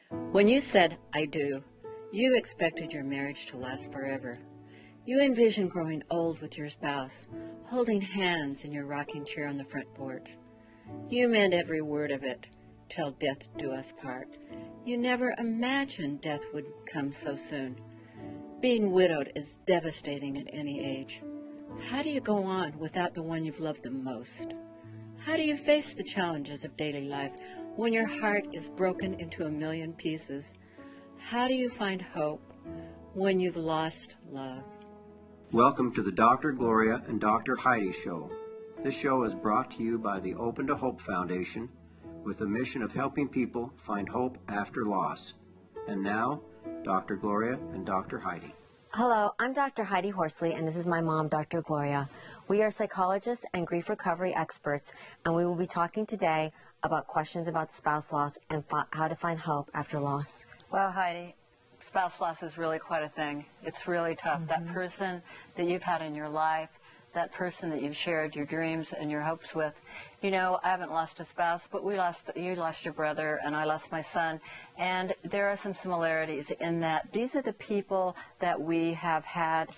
When you said, "I do," you expected your marriage to last forever. You envisioned growing old with your spouse, holding hands in your rocking chair on the front porch. You meant every word of it, till death do us part. You never imagined death would come so soon. Being widowed is devastating at any age. How do you go on without the one you've loved the most? How do you face the challenges of daily life when your heart is broken into a million pieces? How do you find hope when you've lost love? Welcome to the Dr. Gloria and Dr. Heidi Show. This show is brought to you by the Open to Hope Foundation with the mission of helping people find hope after loss. And now, Dr. Gloria and Dr. Heidi. Hello, I'm Dr. Heidi Horsley, and this is my mom, Dr. Gloria. We are psychologists and grief recovery experts, and we will be talking today about questions about spouse loss and how to find hope after loss. Well, Heidi, spouse loss is really quite a thing. It's really tough. That person that you've had in your life, that person that you've shared your dreams and your hopes with. You know, I haven't lost a spouse, but you lost your brother, and I lost my son. And there are some similarities in that these are the people that we have had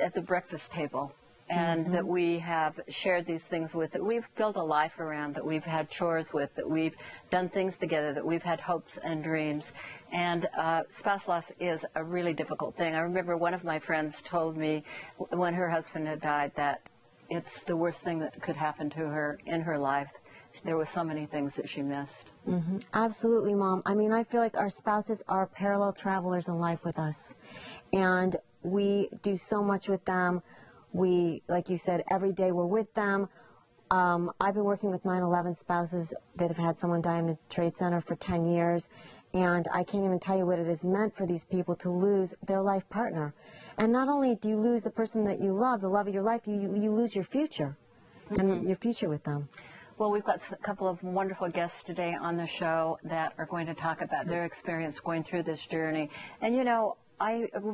at the breakfast table, and that we have shared these things with, that we've built a life around, that we've had chores with, that we've done things together, that we've had hopes and dreams. And spouse loss is a really difficult thing. I remember one of my friends told me when her husband had died that it's the worst thing that could happen to her in her life. There were so many things that she missed. Absolutely, Mom. I mean, I feel like our spouses are parallel travelers in life with us, and we do so much with them. We, like you said, every day we're with them. I've been working with 9/11 spouses that have had someone die in the Trade Center for 10 years, and I can't even tell you what it has meant for these people to lose their life partner. And not only do you lose the person that you love, the love of your life, you lose your future, and your future with them. Well, we've got a couple of wonderful guests today on the show that are going to talk about their experience going through this journey. And, you know,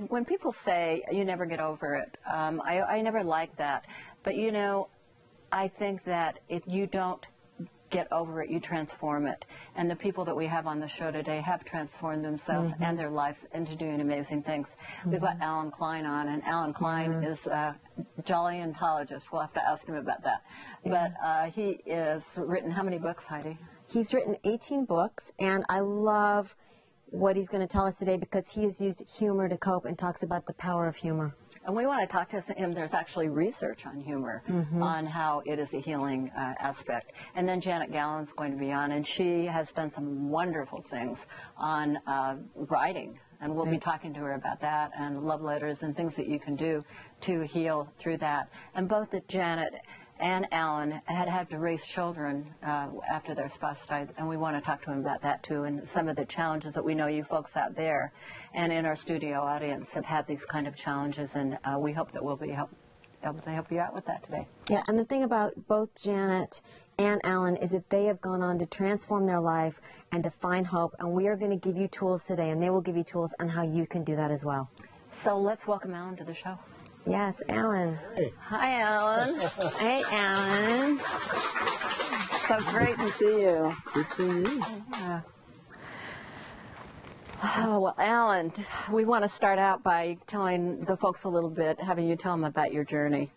when people say you never get over it, I never like that. But, you know, I think that if you don't get over it, you transform it. And the people that we have on the show today have transformed themselves and their lives into doing amazing things. We've got Alan Klein on, and Alan Klein is a jollyantologist. We'll have to ask him about that. But he has written how many books, Heidi? He's written 18 books, and I love what he's going to tell us today because he has used humor to cope and talks about the power of humor. And we want to talk to him. There's actually research on humor, on how it is a healing aspect. And then Janet Gallen's going to be on, and she has done some wonderful things on writing. And we'll be talking to her about that and love letters and things that you can do to heal through that. And both Janet and Alan had to raise children after their spouse died, and we want to talk to him about that too, and some of the challenges that we know you folks out there and in our studio audience have had these kind of challenges, and we hope that we'll be able to help you out with that today. Yeah, and the thing about both Janet and Alan is that they have gone on to transform their life and to find hope, and we are going to give you tools today, and they will give you tools on how you can do that as well. So let's welcome Alan to the show. Yes, Alan. Hey. Hi, Alan. Hey, Alan. So great to see you. Good seeing you. Yeah. Oh, well, Alan, we want to start out by telling the folks a little bit, having you tell them about your journey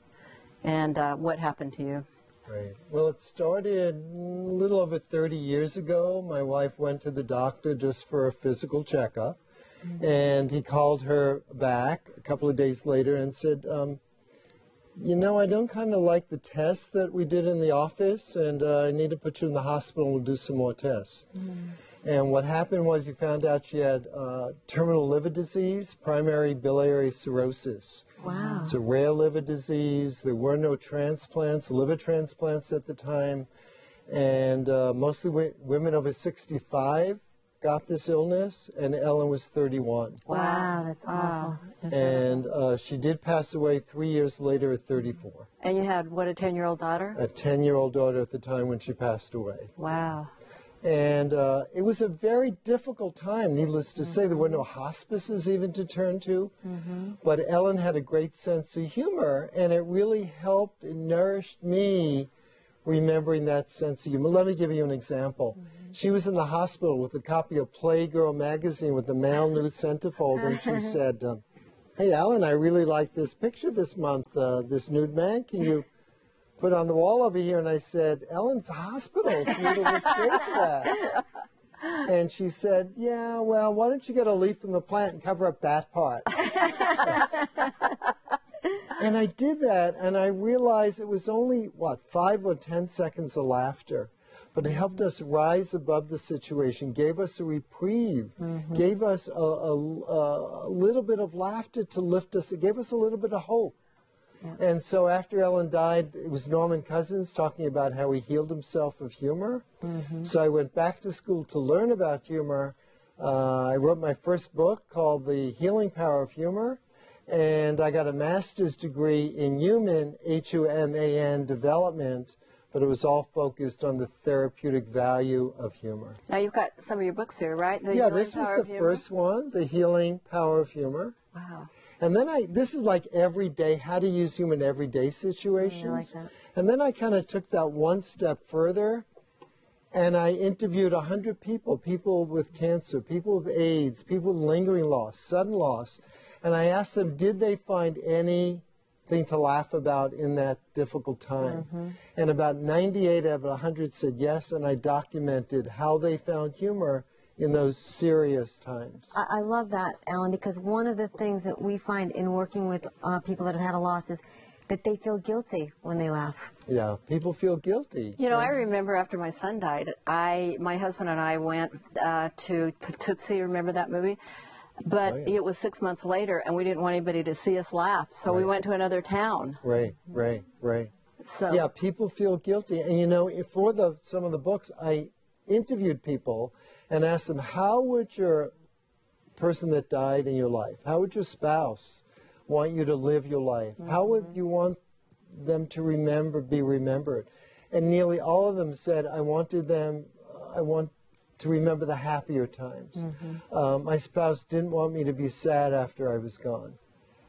and what happened to you. Right. Well, it started a little over 30 years ago. My wife went to the doctor just for a physical checkup. And he called her back a couple of days later and said, you know, I don't kind of like the tests that we did in the office, and I need to put you in the hospital and we'll do some more tests. And what happened was he found out she had terminal liver disease, primary biliary cirrhosis. Wow. It's a rare liver disease. There were no transplants, liver transplants at the time. And mostly women over 65 got this illness, and Ellen was 31. Wow, that's awful. And she did pass away 3 years later at 34. And you had, what, a 10-year-old daughter? A 10-year-old daughter at the time when she passed away. Wow. And it was a very difficult time, needless to say. There were no hospices even to turn to. But Ellen had a great sense of humor, and it really helped and nourished me remembering that sense of humor. Let me give you an example. She was in the hospital with a copy of Playgirl magazine with the male nude centerfold, and she said, hey, Alan, I really like this picture this month, this nude man. Can you put it on the wall over here? And I said, Ellen's hospital. She would have straight for that. And she said, yeah, well, why don't you get a leaf from the plant and cover up that part? And I did that, and I realized it was only, 5 or 10 seconds of laughter. But it helped us rise above the situation, gave us a reprieve, gave us a little bit of laughter to lift us. It gave us a little bit of hope. Yeah. And so after Ellen died, it was Norman Cousins talking about how he healed himself of humor. So I went back to school to learn about humor. I wrote my first book called The Healing Power of Humor. And I got a master's degree in human, H-U-M-A-N, development, but it was all focused on the therapeutic value of humor. Now you've got some of your books here, right? Yeah, this was the first one, The Healing Power of Humor. Wow. And then this is like everyday, how to use humor in everyday situations. I like that. And then I kind of took that one step further, and I interviewed 100 people, people with cancer, people with AIDS, people with lingering loss, sudden loss. And I asked them, did they find anything to laugh about in that difficult time? And about 98 out of 100 said yes, and I documented how they found humor in those serious times. I love that, Alan, because one of the things that we find in working with people that have had a loss is that they feel guilty when they laugh. Yeah, people feel guilty. You know, I remember after my son died, my husband and I went to Tootsie, remember that movie? But it was 6 months later, and we didn't want anybody to see us laugh, so we went to another town. Right. So yeah, people feel guilty. And you know, for some of the books, I interviewed people and asked them, how would your person that died in your life, how would your spouse want you to live your life? How would you want them to be remembered? And nearly all of them said, I want to remember the happier times. My spouse didn't want me to be sad after I was gone.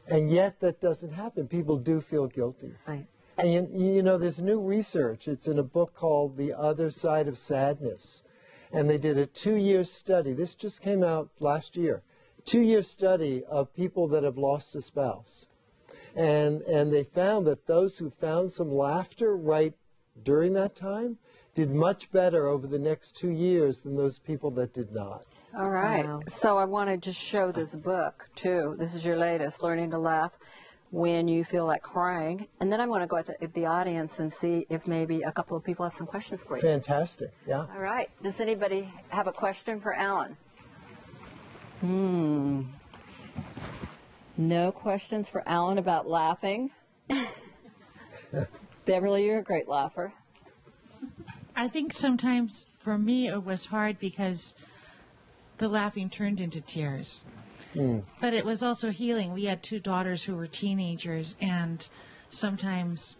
And yet that doesn't happen. People do feel guilty. Right. And you know, there's new research. It's in a book called The Other Side of Sadness. And they did a 2-year study. This just came out last year. 2-year study of people that have lost a spouse. And they found that those who found some laughter right during that time did much better over the next 2 years than those people that did not. All right. Wow. So I want to just show this book, too. This is your latest, Learning to Laugh When You Feel Like Crying. And then I'm going to go to the audience and see if maybe a couple of people have some questions for you. Fantastic, yeah. All right. Does anybody have a question for Alan? No questions for Alan about laughing? Beverly, you're a great laugher. I think sometimes for me it was hard because the laughing turned into tears. But it was also healing. We had 2 daughters who were teenagers, and sometimes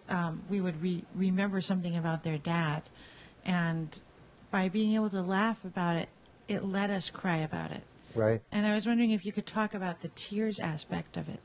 we would remember something about their dad. And by being able to laugh about it, it let us cry about it. Right. And I was wondering if you could talk about the tears aspect of it.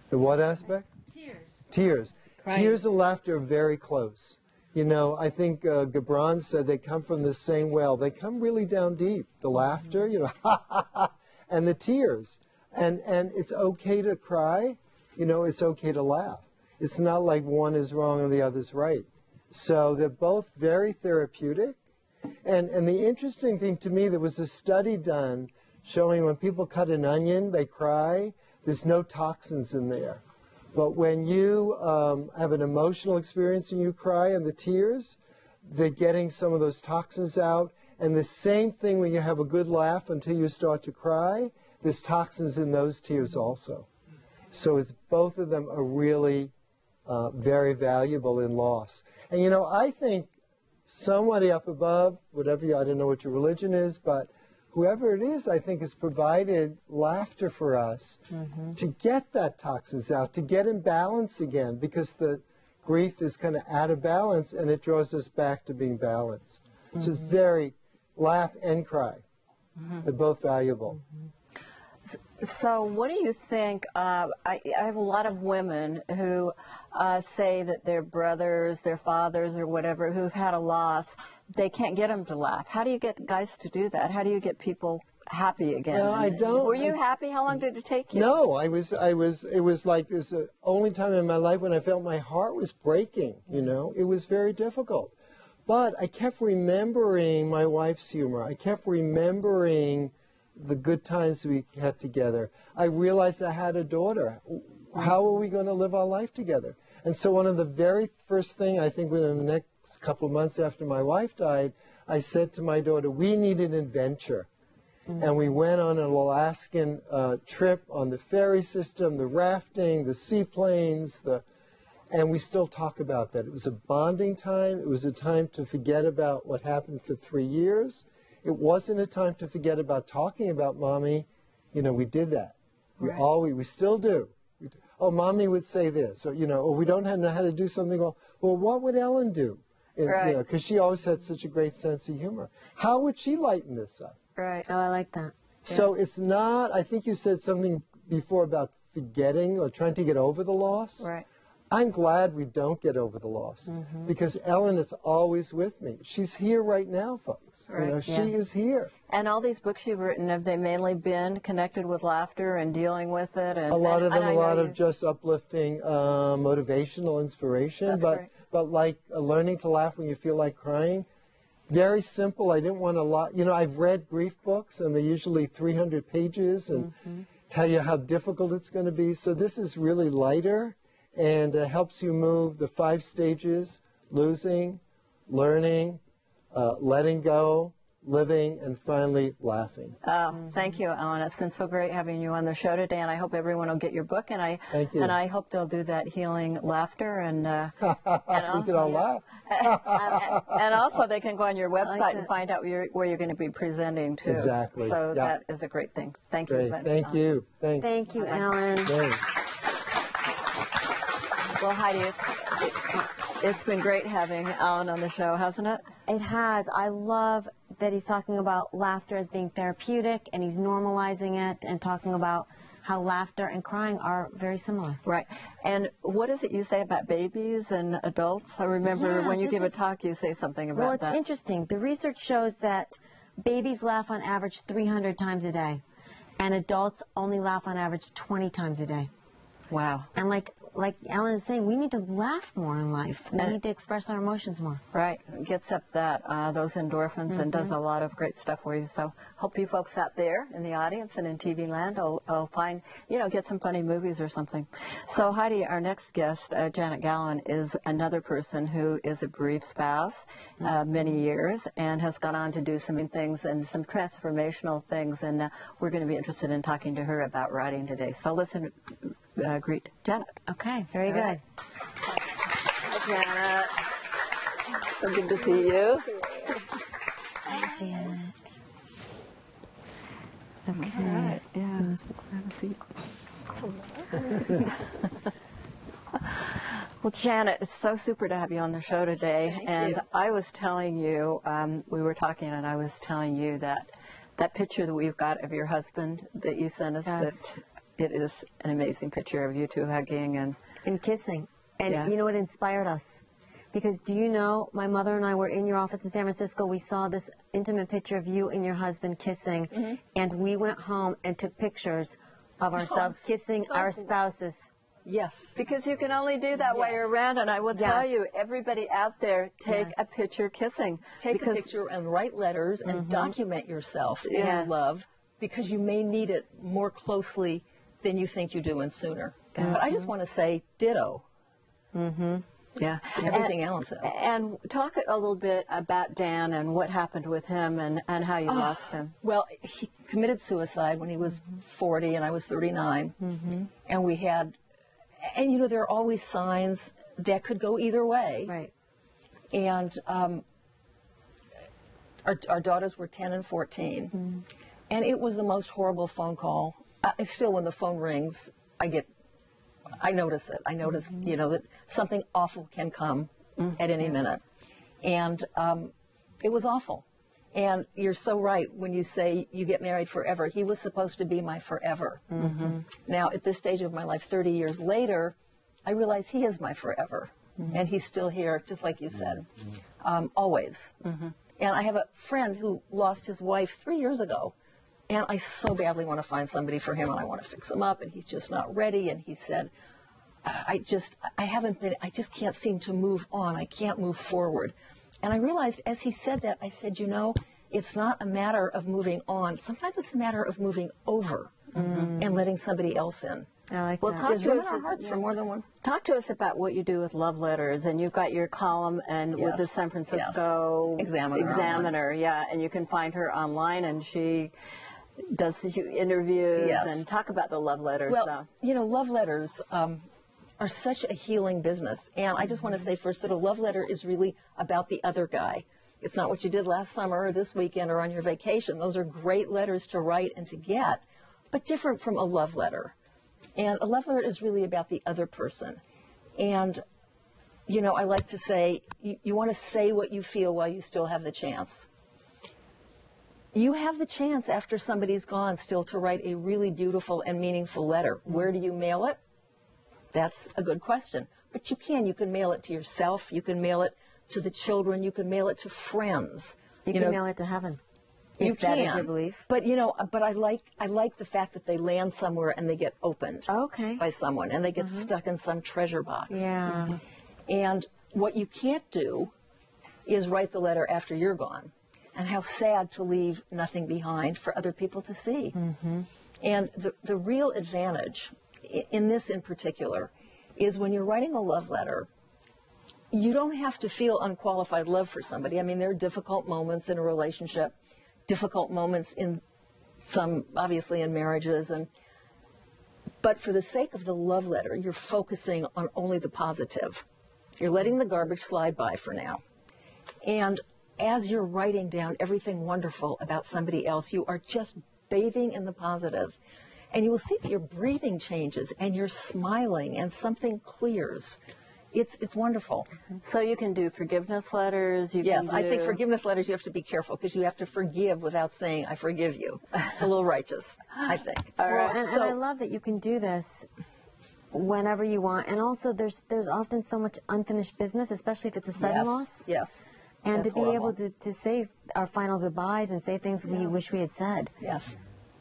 The what aspect? Tears. Tears. Crying. Tears and laughter are very close. You know, I think Gibran said they come from the same well. They come really down deep. The laughter, you know, ha, ha, ha, and the tears. And it's okay to cry. You know, it's okay to laugh. It's not like one is wrong and the other's right. So they're both very therapeutic. And the interesting thing to me, there was a study done showing when people cut an onion, they cry. There's no toxins in there. But when you have an emotional experience and you cry and the tears, they're getting some of those toxins out. And the same thing when you have a good laugh until you start to cry, there's toxins in those tears also. So it's both of them are really very valuable in loss. And you know, I think somebody up above, whatever I don't know what your religion is, but whoever it is, I think, has provided laughter for us to get that toxins out, to get in balance again, because the grief is kind of out of balance, and it draws us back to being balanced. So it's very laugh and cry. They're both valuable. So what do you think, I have a lot of women who say that their brothers, their fathers or whatever who've had a loss, they can't get them to laugh. How do you get guys to do that? How do you get people happy again? Well, I don't. Were you happy? How long did it take you? No, it was like this only time in my life when I felt my heart was breaking, you know. It was very difficult. But I kept remembering my wife's humor. I kept remembering the good times we had together. I realized I had a daughter. How are we going to live our life together? And so one of the very first thing, I think within the next couple of months after my wife died, I said to my daughter, we need an adventure. And we went on an Alaskan trip on the ferry system, the rafting, the seaplanes, and we still talk about that. It was a bonding time. It was a time to forget about what happened for 3 years. It wasn't a time to forget about talking about Mommy. You know, we did that. We still do. Oh, Mommy would say this, or, you know, or we don't know how to do something. Well, what would Ellen do? And, right. You know, because she always had such a great sense of humor. How would she lighten this up? Right. Oh, I like that. So it's not, I think you said something before about forgetting or trying to get over the loss. Right. I'm glad we don't get over the loss because Ellen is always with me. She's here right now, folks. Right. You know, she is here. And all these books you've written, have they mainly been connected with laughter and dealing with it? And, A lot of them, and a lot of just uplifting, motivational inspiration, That's great. but like learning to laugh when you feel like crying. Very simple. I didn't want a lot. You know, I've read grief books, and they're usually 300 pages and tell you how difficult it's going to be. So this is really lighter and helps you move the 5 stages: losing, learning, letting go, living, and finally laughing. Thank you, Ellen. It's been so great having you on the show today, and I hope everyone will get your book, and Thank you. I hope they'll do that healing laughter, and We could all laugh. and also they can go on your website and find out where you're going to be presenting too. Exactly. So Yeah. that is a great thing. Thank you. Great. Ellen. Thank you. Thank you, Ellen. Thanks. Well, Heidi, it's been great having Alan on the show, hasn't it? It has. I love that he's talking about laughter as being therapeutic, and he's normalizing it and talking about how laughter and crying are very similar. Right. And what is it you say about babies and adults? I remember Yeah, when you this give a is- talk, you say something about Well, it's that. interesting. The research shows that babies laugh on average 300 times a day, and adults only laugh on average 20 times a day. Wow. And like Ellen is saying, we need to laugh more in life. We And- need to express our emotions more. Right. Gets up that those endorphins and does a lot of great stuff for you. So hope you folks out there in the audience and in TV land will find, get some funny movies or something. So Heidi, our next guest, Janet Gallen, is another person who is a bereaved spouse many years and has gone on to do some things and some transformational things. And we're going to be interested in talking to her about writing today. So listen, greet Janet. Okay, very All good. right. Hi, Janet. So good to see you. Hi, Janet. Okay. All right. Yeah. Have a seat. Well, Janet, it's so super to have you on the show today. Thank you. I was telling you, we were talking, and I was telling you that picture that we've got of your husband that you sent us, Yes. that it is an amazing picture of you two hugging And kissing. And Yeah. you know what inspired us? Because do you know, my mother and I were in your office in San Francisco. We saw this intimate picture of you and your husband kissing. And we went home and took pictures of ourselves kissing our spouses. Yes. because you can only do that while you're around. And I will tell you, Yes. everybody out there, take Yes. a picture kissing. Take because a picture and write letters and document yourself in Yes. love, because you may need it more closely than you think you do and sooner. But I just want to say ditto Yeah. to everything else. And talk a little bit about Dan and what happened with him and how you lost him. Well, he committed suicide when he was 40 and I was 39. And we had, and there are always signs that could go either way. Right. And our daughters were 10 and 14. And it was the most horrible phone call. Still, when the phone rings, I notice it. I notice, that something awful can come at any minute. And it was awful. And you're so right when you say you get married forever. He was supposed to be my forever. Now, at this stage of my life, 30 years later, I realize he is my forever. And he's still here, just like you said, always. And I have a friend who lost his wife 3 years ago. And I so badly want to find somebody for him, and I want to fix him up, and he's just not ready. And he said, I just can't seem to move on. I can't move forward. And I realized as he said that, I said, you know, it's not a matter of moving on. Sometimes it's a matter of moving over and letting somebody else in. I like Well, that. talk There's to room us in our hearts for more than one. Talk to us about what you do with love letters, and you've got your column and with the San Francisco Examiner. Yeah, and you can find her online, and she does interviews and talk about the love letters. Well, you know, love letters are such a healing business, and I just want to say first that a love letter is really about the other guy. It's not what you did last summer or this weekend or on your vacation. Those are great letters to write and to get, but different from a love letter. And a love letter is really about the other person. And, you know, I like to say, you want to say what you feel while you still have the chance. You have the chance after somebody's gone still to write a really beautiful and meaningful letter. Where do you mail it? That's a good question. But you can mail it to yourself. You can mail it to the children. You can mail it to friends. You can mail it to heaven. You If that is your belief. But, you know, but I like the fact that they land somewhere and they get opened by someone, and they get stuck in some treasure box. Yeah. And what you can't do is write the letter after you're gone. And how sad to leave nothing behind for other people to see. And the real advantage in this in particular is when you're writing a love letter, you don't have to feel unqualified love for somebody. I mean, there are difficult moments in a relationship, difficult moments in some, obviously, in marriages. But for the sake of the love letter, you're focusing on only the positive. You're letting the garbage slide by for now. And as you're writing down everything wonderful about somebody else, you are just bathing in the positive. And you will see that your breathing changes and you're smiling and something clears. It's wonderful. So you can do forgiveness letters. I think forgiveness letters you have to be careful because you have to forgive without saying, I forgive you. It's a little righteous, I think. Well, and I love that you can do this whenever you want. And also there's often so much unfinished business, especially if it's a sudden loss. Yes. And That's to be horrible. able to say our final goodbyes and say things we wish we had said. Yes.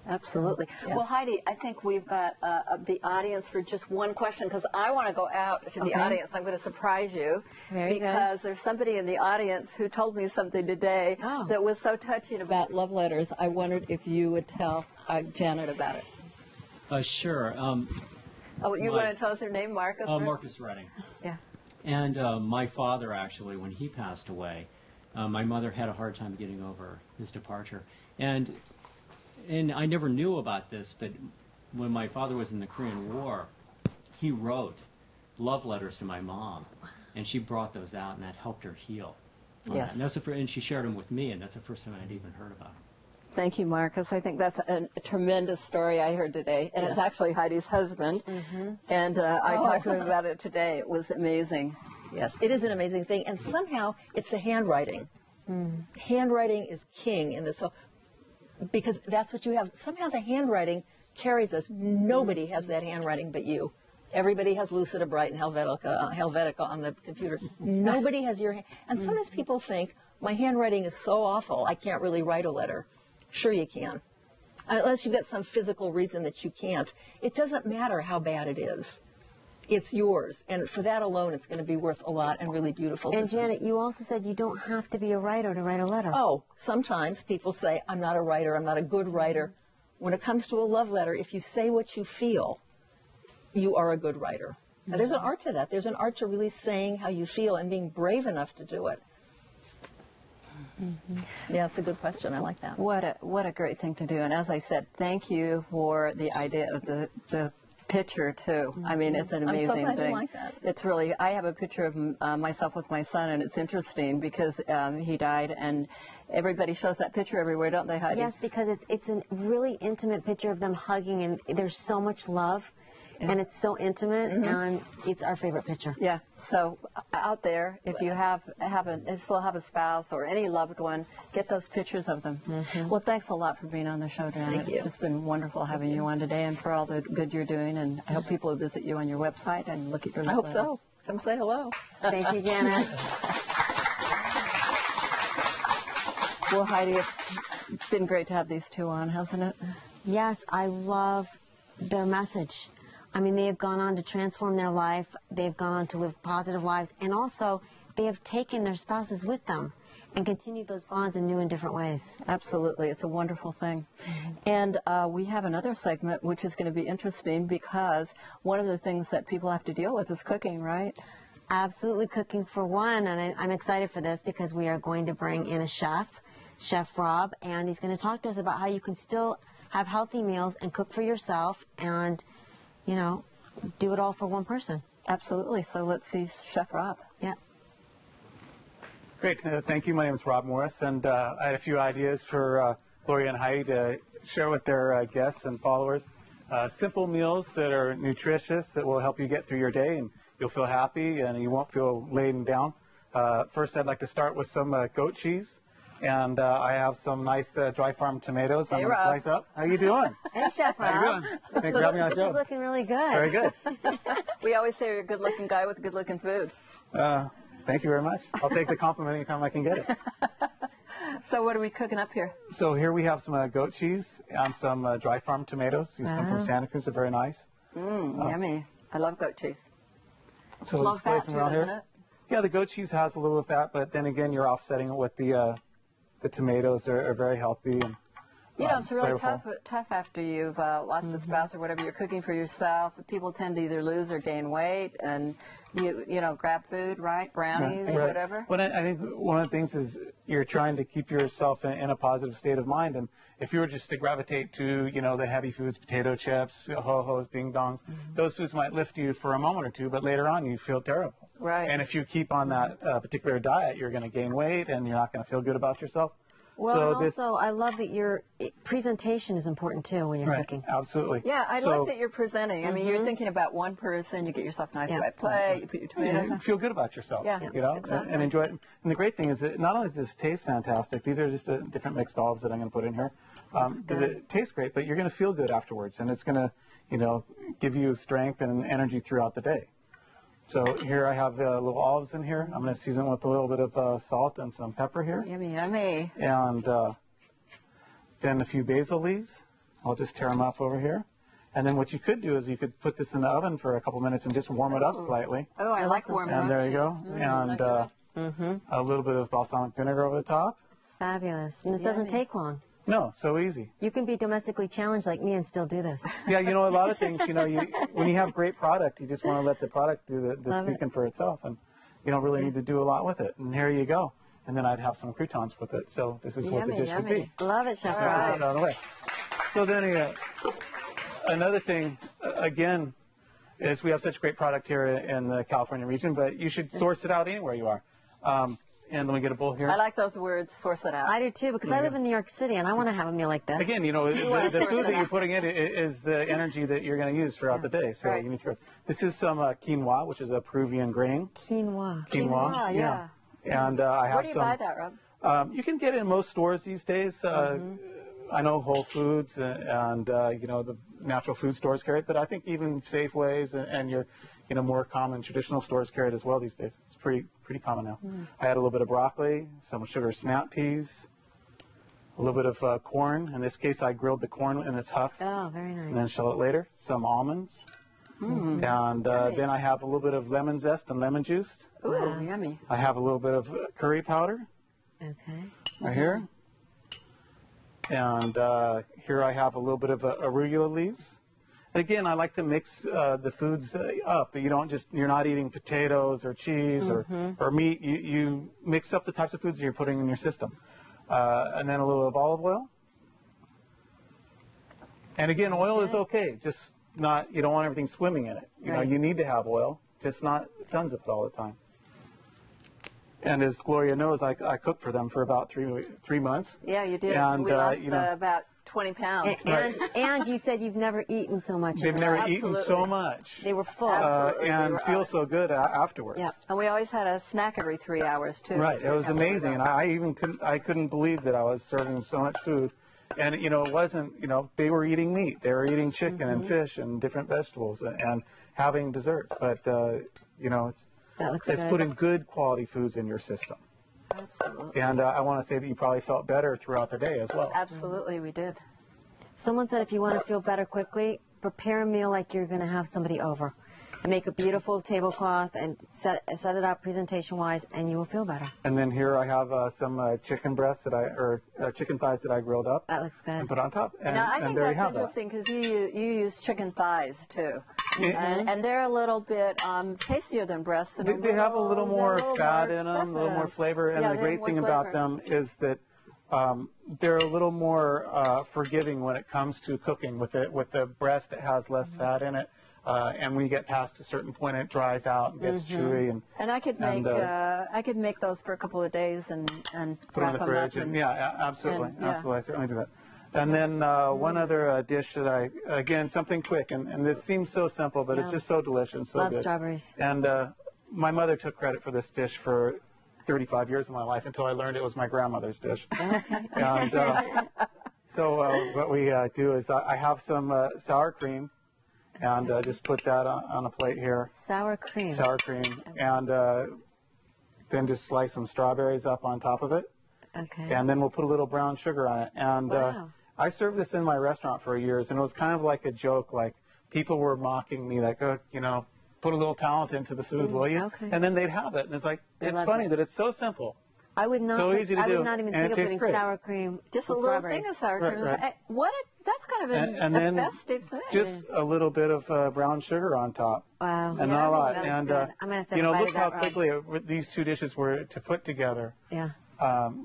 Absolutely. Yes. Well, Heidi, I think we've got the audience for just one question because I want to go out to the audience. I'm going to surprise you because there's somebody in the audience who told me something today that was so touching about love letters. I wondered if you would tell Janet about it. Sure. You want to tell us your name, Marcus? Marcus Redding. Yeah. And my father, actually, when he passed away, my mother had a hard time getting over his departure. And I never knew about this, but when my father was in the Korean War, he wrote love letters to my mom, and she brought those out, and that helped her heal. Yes. And she shared them with me, and that's the first time I'd even heard about it. Thank you, Marcus. I think that's a tremendous story I heard today, and it's actually Heidi's husband, and I talked to him about it today. It was amazing. Yes, it is an amazing thing, and somehow it's the handwriting. Handwriting is king in this. So, because that's what you have. Somehow the handwriting carries us. Nobody has that handwriting but you. Everybody has Lucida Bright and Helvetica on the computer. Nobody has your hand. And sometimes people think, my handwriting is so awful, I can't really write a letter. Sure you can. Unless you've got some physical reason that you can't. It doesn't matter how bad it is. It's yours. And for that alone, it's going to be worth a lot and really beautiful. And Janet, you also said you don't have to be a writer to write a letter. Oh, sometimes people say, I'm not a writer, I'm not a good writer. When it comes to a love letter, if you say what you feel, you are a good writer. Now, there's an art to that. There's an art to really saying how you feel and being brave enough to do it. Yeah, it's a good question. I like that. What a great thing to do. And as I said, thank you for the idea of the picture too. I mean, it's an amazing I'm so glad thing. you like that. It's really. I have a picture of myself with my son, and it's interesting because he died, and everybody shows that picture everywhere, don't they, Heidi? Yes, because it's a really intimate picture of them hugging, and there's so much love. and it's so intimate, and it's our favorite picture. Yeah. So out there, if you still have a spouse or any loved one, get those pictures of them. Well, thanks a lot for being on the show, Janet. Thank you. It's just been wonderful having you on today, and for all the good you're doing. And I hope people visit you on your website and look at your. I hope so. Come say hello. Thank you, Janet. Well, Heidi, it's been great to have these two on, hasn't it? Yes, I love their message. I mean, they have gone on to transform their life. They've gone on to live positive lives. And also, they have taken their spouses with them and continued those bonds in new and different ways. Absolutely. It's a wonderful thing. And we have another segment which is going to be interesting because one of the things that people have to deal with is cooking, right? Absolutely, cooking for one. And I'm excited for this because we are going to bring in a chef, Chef Rob, and he's going to talk to us about how you can still have healthy meals and cook for yourself and, you know, do it all for one person. Absolutely. So let's see Chef Rob. Yeah. Great. Thank you. My name is Rob Morris, and I had a few ideas for Gloria and Heidi to share with their guests and followers. Simple meals that are nutritious that will help you get through your day, and you'll feel happy and you won't feel laden down. First, I'd like to start with some goat cheese. And I have some nice dry farm tomatoes. I'm going to slice up. How you doing? Hey, Chef Rob. How you doing? Thanks for having me on the show. This is looking really good. Very good. We always say you're a good-looking guy with good-looking food. Thank you very much. I'll take the compliment anytime I can get it. So what are we cooking up here? So here we have some goat cheese and some dry farm tomatoes. These come from Santa Cruz. They're very nice. Yummy. I love goat cheese. So It's low let's place fat them too, around isn't here. it? Yeah, the goat cheese has a little fat, but then again, you're offsetting it with the tomatoes are very healthy. And, You know, it's really flavorful. tough after you've lost a spouse or whatever. You're cooking for yourself. People tend to either lose or gain weight, and you know, grab food, right? Brownies, Right. whatever. But I think one of the things is you're trying to keep yourself in a positive state of mind. And if you were just to gravitate to, you know, the heavy foods, potato chips, ho-hos, ding-dongs, those foods might lift you for a moment or two, but later on you feel terrible. Right. And if you keep on that particular diet, you're going to gain weight and you're not going to feel good about yourself. Well, So and also, I love that your presentation is important, too, when you're Right, cooking. absolutely. Yeah, I So- like that you're presenting. I mean, you're thinking about one person. You get yourself a nice wet plate. You put your tomatoes You on. feel good about yourself, Yeah, you know, exactly. and enjoy it. And the great thing is that not only does this taste fantastic, these are just different mixed olives that I'm going to put in here. Because it tastes great, but you're going to feel good afterwards, and it's going to, you know, give you strength and energy throughout the day. So here I have little olives in here. I'm going to season with a little bit of salt and some pepper here. Yummy, yummy. And then a few basil leaves. I'll just tear them up over here. And then what you could do is you could put this in the oven for a couple minutes and just warm it up slightly. Oh, I like warm And there you go. Mm-hmm. And a little bit of balsamic vinegar over the top. Fabulous. And this doesn't take long. No, so easy. You can be domestically challenged like me and still do this. Yeah, you know, a lot of things, you know, when you have great product, you just want to let the product do the speaking for itself. And you don't really need to do a lot with it. And here you go. And then I'd have some croutons with it. So this is what the dish would be. Love it, Chef Get Rob. this out of the way. So then another thing, again, is we have such great product here in the California region, but you should source it out anywhere you are. And let me get a bowl here. I like those words, source it out. I do too, because I live in New York City and I want to have a meal like this. Again, you know, wanna the source food it that you're out. putting in is the energy that you're going to use throughout the day. So Right. you need to. This is some quinoa, which is a Peruvian grain. Quinoa. Quinoa, yeah. And I have Where do you some. buy that, Rob? You can get it in most stores these days. I know Whole Foods and you know, the natural food stores carry it, but I think even Safeways and your, you know, more common traditional stores carry it as well these days. It's pretty common now. I had a little bit of broccoli, some sugar snap peas, a little bit of corn. In this case, I grilled the corn in its husks. Oh, very nice. And then shell it later. Some almonds. And then I have a little bit of lemon zest and lemon juice. Ooh, yummy. I have a little bit of curry powder. Okay. Right here. And here I have a little bit of arugula leaves. And again, I like to mix the foods up. That you're not eating potatoes or cheese or meat. You mix up the types of foods that you're putting in your system. And then a little of olive oil. And again, oil is okay. Just not, you don't want everything swimming in it. You know, you need to have oil, just not tons of it all the time. And as Gloria knows, I cooked for them for about three months. Yeah, you did. And, We lost you know, about 20 pounds. And you said you've never eaten so much. They've never eaten so much. They were full. And feel so good afterwards. Yeah, and we always had a snack every 3 hours too. Right, it was amazing, and I couldn't believe that I was serving them so much food. And it wasn't, they were eating meat, they were eating chicken and fish and different vegetables and having desserts. But it's putting good quality foods in your system. Absolutely. And I want to say that you probably felt better throughout the day as well. Absolutely, we did. Someone said if you want to feel better quickly, prepare a meal like you're going to have somebody over. And make a beautiful tablecloth and set it up presentation-wise, and you will feel better. And then here I have some chicken breasts chicken thighs that I grilled up. That looks good. And put on top. And, now, I think there you that's have interesting because you use chicken thighs too, and they're a little bit tastier than breasts. They have a little more fat in them, a little more flavor, and the great thing about them is that they're a little more forgiving when it comes to cooking. With the breast, it has less fat in it. And when you get past a certain point, it dries out and gets chewy. And I could make those for a couple of days and put them in the fridge. Absolutely. I certainly do that. And then one other dish that again, something quick, and this seems so simple, but it's just so delicious, so Love good. Strawberries. And my mother took credit for this dish for 35 years of my life until I learned it was my grandmother's dish. And so what we do is I have some sour cream. And just put that on a plate here. Sour cream. Sour cream. And then just slice some strawberries up on top of it. Okay. And then we'll put a little brown sugar on it. And I served this in my restaurant for years, and it was kind of like a joke. Like, people were mocking me, like, put a little talent into the food, will you? Okay. And then they'd have it. And it's like, it's funny that it's so simple. I would not. So easy to do. I would not even think of putting sour cream. Just a little thing of sour cream. Right. That's kind of a festive thing. Just a little bit of brown sugar on top. Wow. And not a lot. I'm gonna have to look how quickly these two dishes were to put together. Yeah.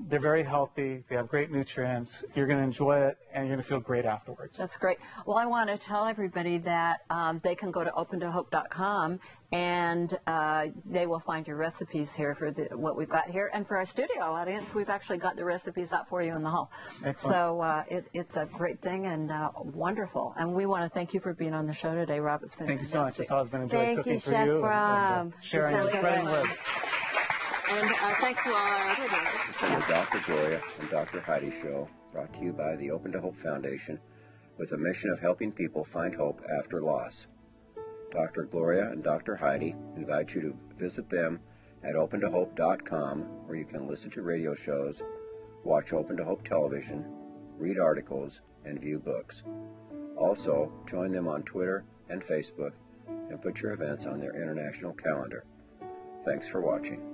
They're very healthy. They have great nutrients. You're going to enjoy it, and you're going to feel great afterwards. That's great. Well, I want to tell everybody that they can go to opentohope.com, and they will find your recipes here for what we've got here. And for our studio audience, we've actually got the recipes out for you in the hall. Excellent. So it's a great thing and wonderful. And we want to thank you for being on the show today, Rob. It's been Thank you so much. It's always been a joy Thank cooking you, for Chef you. Rob. And sharing and spreading love. And thanks to all our other This has been the Dr. Gloria and Dr. Heidi Show, brought to you by the Open to Hope Foundation, with a mission of helping people find hope after loss. Dr. Gloria and Dr. Heidi invite you to visit them at opentohope.com, where you can listen to radio shows, watch Open to Hope television, read articles, and view books. Also, join them on Twitter and Facebook and put your events on their international calendar. Thanks for watching.